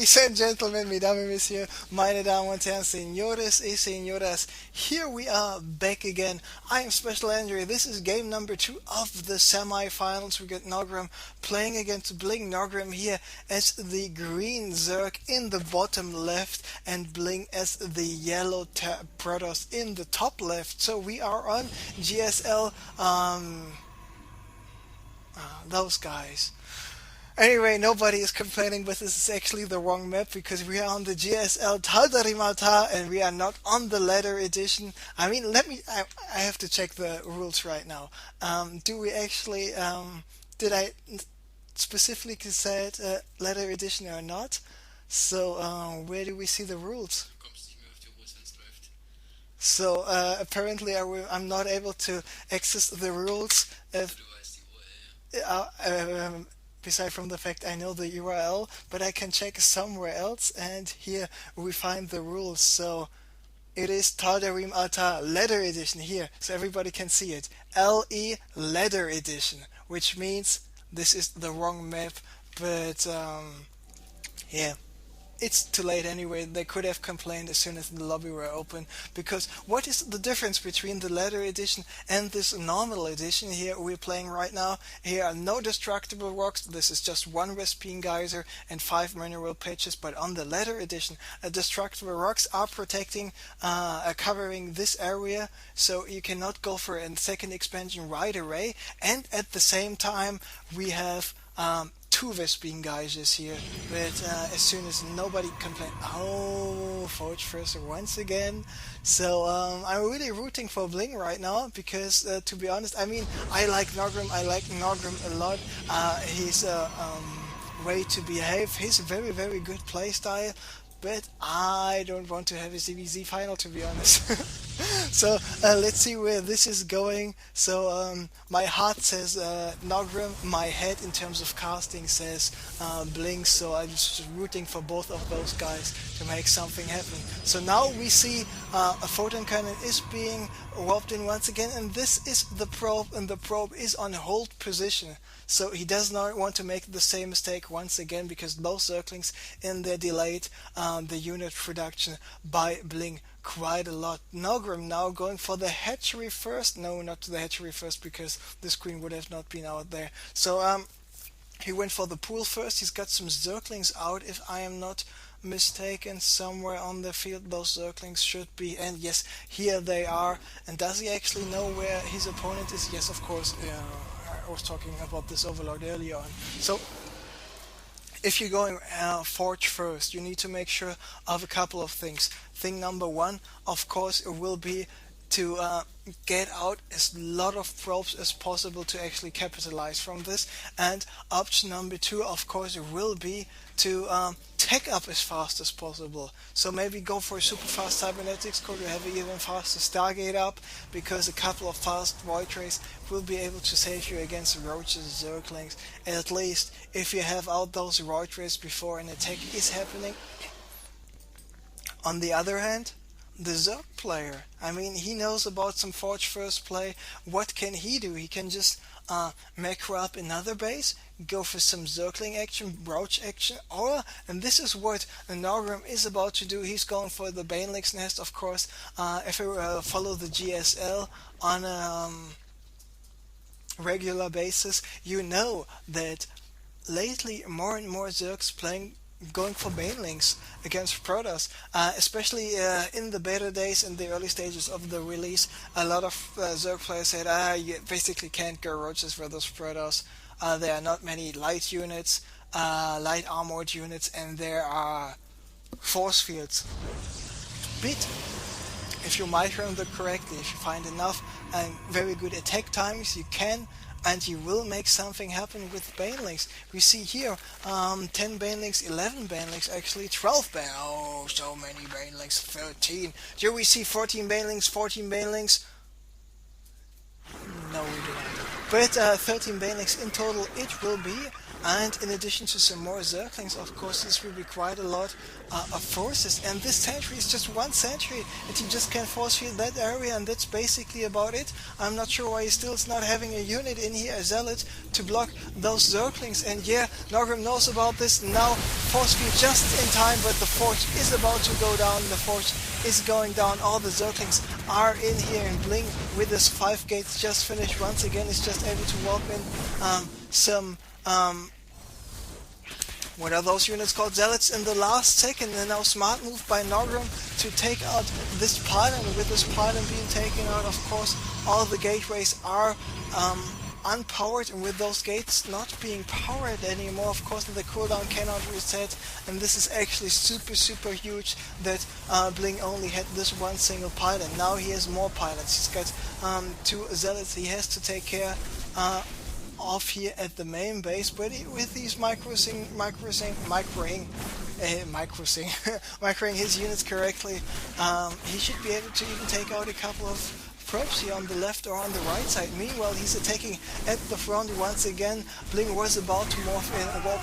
Ladies and gentlemen, mesdames et messieurs, meine Damen und Herren, señores y señoras, here we are back again. I am Special Endrey. This is game number 2 of the semi-finals. We got Naugrim playing against BlinG. Naugrim here as the green Zerg in the bottom left and BlinG as the yellow Protoss in the top left. So we are on GSL, those guys. Anyway, nobody is complaining, but this is actually the wrong map because we are on the GSL Taldarimata and we are not on the ladder edition. I mean, I have to check the rules right now. Do we actually, did I specifically say it ladder edition or not? So, where do we see the rules? So, apparently I'm not able to access the rules. Beside from the fact I know the URL, but I can check somewhere else, and here we find the rules. So it is Taldarim Alta Ladder Edition here, so everybody can see it. LE Ladder Edition, which means this is the wrong map, but yeah. It's too late anyway. They could have complained as soon as the lobby were open, because what is the difference between the ladder edition and this normal edition here we're playing right now? Here are no destructible rocks. This is just one Vespene geyser and 5 mineral patches, but on the ladder edition destructible rocks are protecting, covering this area, so you cannot go for a second expansion right away, and at the same time we have 2 Vespene geysers here, but as soon as nobody complained, Forge First once again. So I'm really rooting for BlinG right now because, to be honest, I mean, I like Naugrim a lot. He's a way to behave. He's a very, very good playstyle, but I don't want to have a CBZ final, to be honest. So let's see where this is going. So my heart says Naugrim, my head in terms of casting says BlinG, so I'm just rooting for both of those guys to make something happen. So now we see a photon cannon is being warped in once again, and this is the probe, and the probe is on hold position. So he does not want to make the same mistake once again, because those Zerglings in there delayed the unit production by BlinG quite a lot. Naugrim now going for the hatchery first. No, not the hatchery first, because the screen would have not been out there. So he went for the pool first. He's got some Zerglings out, if I am not mistaken, somewhere on the field. Those Zerglings should be, and yes, here they are. And does he actually know where his opponent is? Yes, of course. I was talking about this overload earlier on. So if you're going Forge first, you need to make sure of a couple of things. Thing number 1, of course, it will be to get out as lot of probes as possible to actually capitalize from this. And option number 2, of course, it will be to tech up as fast as possible. So maybe go for a super fast cybernetics core to have an even faster Stargate up, because a couple of fast void rays will be able to save you against roaches, Zerglings, at least if you have out those void rays before an attack is happening. On the other hand, the Zerg player, I mean, he knows about some Forge First play. What can he do? He can just macro up another base, go for some Zergling action, Roach action, or, and this is what Naugrim is about to do, he's going for the Banelix nest, of course. If you follow the GSL on a regular basis, you know that lately more and more Zergs going for Banelings against Protoss, especially in the beta days, in the early stages of the release. A lot of Zerg players said, you basically can't go Roaches versus Protoss. There are not many light units, light armored units, and there are force fields. But if you micro them correctly, if you find enough and very good attack times, you can and you will make something happen with Banelings. We see here 10 Banelings, 11 Banelings, actually 12 Banelings. Oh, so many Banelings, 13. Here we see 14 Banelings, 14 Banelings. No, we do not. But 13 Banelings in total it will be. And in addition to some more Zerglings, of course, this will be quite a lot of forces. And this sentry is just one sentry, and he just can force field that area, and that's basically about it. I'm not sure why he still is not having a unit in here, a zealot, to block those Zerglings. And yeah, Naugrim knows about this. Now force field just in time, but the forge is about to go down. The forge is going down. All the Zerglings are in here, and BlinG with his 5 gates just finished once again is just able to walk in some what are those units called? Zealots in the last second. And now smart move by Naugrim to take out this pylon. With this pylon being taken out, of course, all the gateways are unpowered, and with those gates not being powered anymore, of course, the cooldown cannot reset. And this is actually super huge that BlinG only had this one single pylon. Now he has more pylons. He's got 2 zealots he has to take care off here at the main base, but with these microing his units correctly, he should be able to even take out a couple of probes here on the left or on the right side. Meanwhile, he's attacking at the front once again. BlinG was about to warp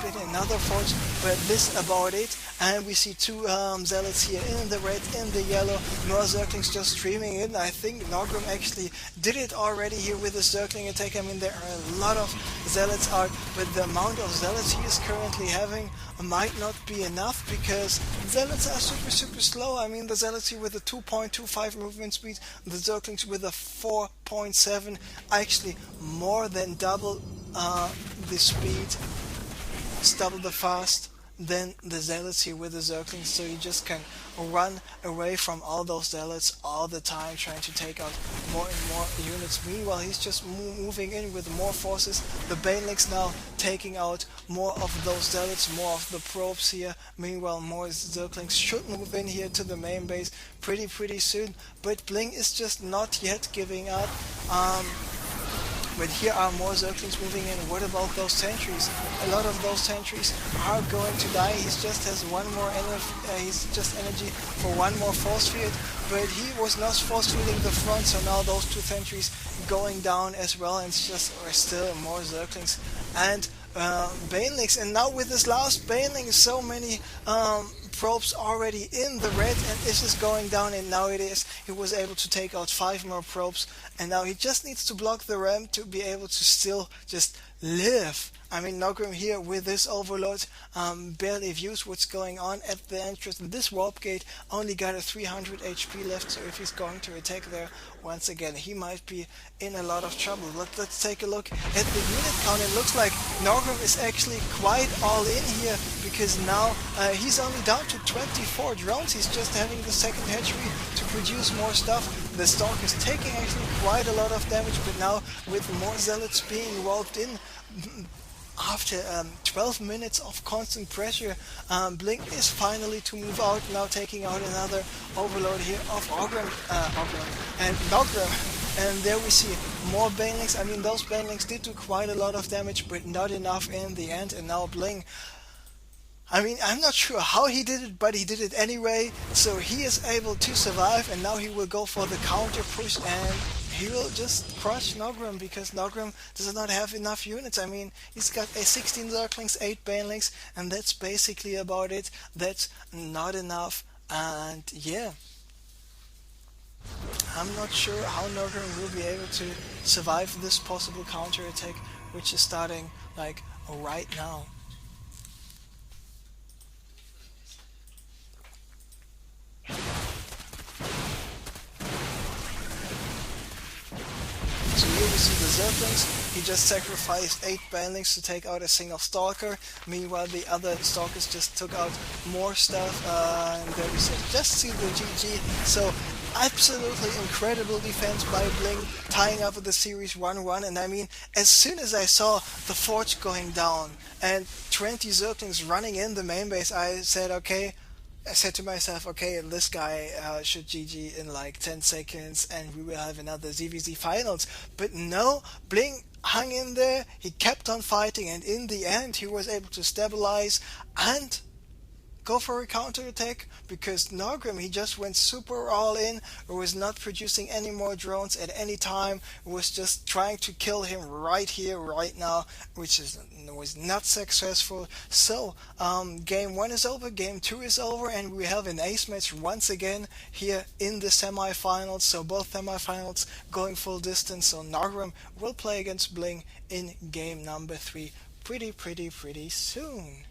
in another forge, but this about it. And we see 2 zealots here in the red, in the yellow. More Zerglings just streaming in. I think Naugrim actually did it already here with the Zergling attack. I mean, there are a lot of zealots out, but the amount of zealots he is currently having might not be enough, because zealots are super slow. I mean, the zealots here with a 2.25 movement speed, the Zerglings with a 4.7, actually more than double the speed, double the fast than the zealots here with the Zerglings. So you just can run away from all those zealots all the time, trying to take out more and more units. Meanwhile, he's just moving in with more forces. The Banelings now taking out more of those zealots, more of the probes here. Meanwhile, more Zerglings should move in here to the main base pretty soon, but BlinG is just not yet giving up. But here are more Zerglings moving in. What about those sentries? A lot of those sentries are going to die. He just has one more he's just energy for one more force field, but he was not force fielding the front, so now those 2 sentries going down as well, and it's just still more Zerglings and Banelings. And now with this last Baneling, so many probes already in the red, and this is going down, and now he was able to take out 5 more probes, and now he just needs to block the ramp to be able to still just live. I mean, Naugrim here with this overload barely views what's going on at the entrance. This warp gate only got a 300 HP left, so if he's going to attack there once again, he might be in a lot of trouble. Let's take a look at the unit count. It looks like Naugrim is actually quite all in here, because now he's only down to 24 drones. He's just having the second hatchery to produce more stuff. The Stalk is taking actually quite a lot of damage, but now with more zealots being warped in, after 12 minutes of constant pressure, BlinG is finally to move out, now taking out another overload here of Naugrim and Naugrim. And there we see more Banelings. I mean, those Banelings did do quite a lot of damage, but not enough in the end. And now BlinG, I mean, I'm not sure how he did it, but he did it anyway. So he is able to survive, and now he will go for the counter push, and he will just crush Naugrim, because Naugrim does not have enough units. I mean, he's got a 16 Zerglings, 8 Banelings, and that's basically about it. That's not enough, and yeah, I'm not sure how Naugrim will be able to survive this possible counter attack, which is starting like right now. So here we see the Zerglings. He just sacrificed 8 Banelings to take out a single Stalker. Meanwhile, the other Stalkers just took out more stuff. And there we just see the GG. So absolutely incredible defense by BlinG, tying up with the series 1-1. And I mean, as soon as I saw the forge going down and 20 Zerglings running in the main base, I said to myself, okay, this guy should GG in like 10 seconds and we will have another ZVZ finals. But no, BlinG hung in there, he kept on fighting, and in the end he was able to stabilize and go for a counterattack, because Naugrim, he just went super all in, was not producing any more drones at any time, was just trying to kill him right here, right now, which was not successful. So game 1 is over, game 2 is over, and we have an ace match once again here in the semifinals. So both semifinals going full distance. So Naugrim will play against BlinG in game number 3 pretty soon.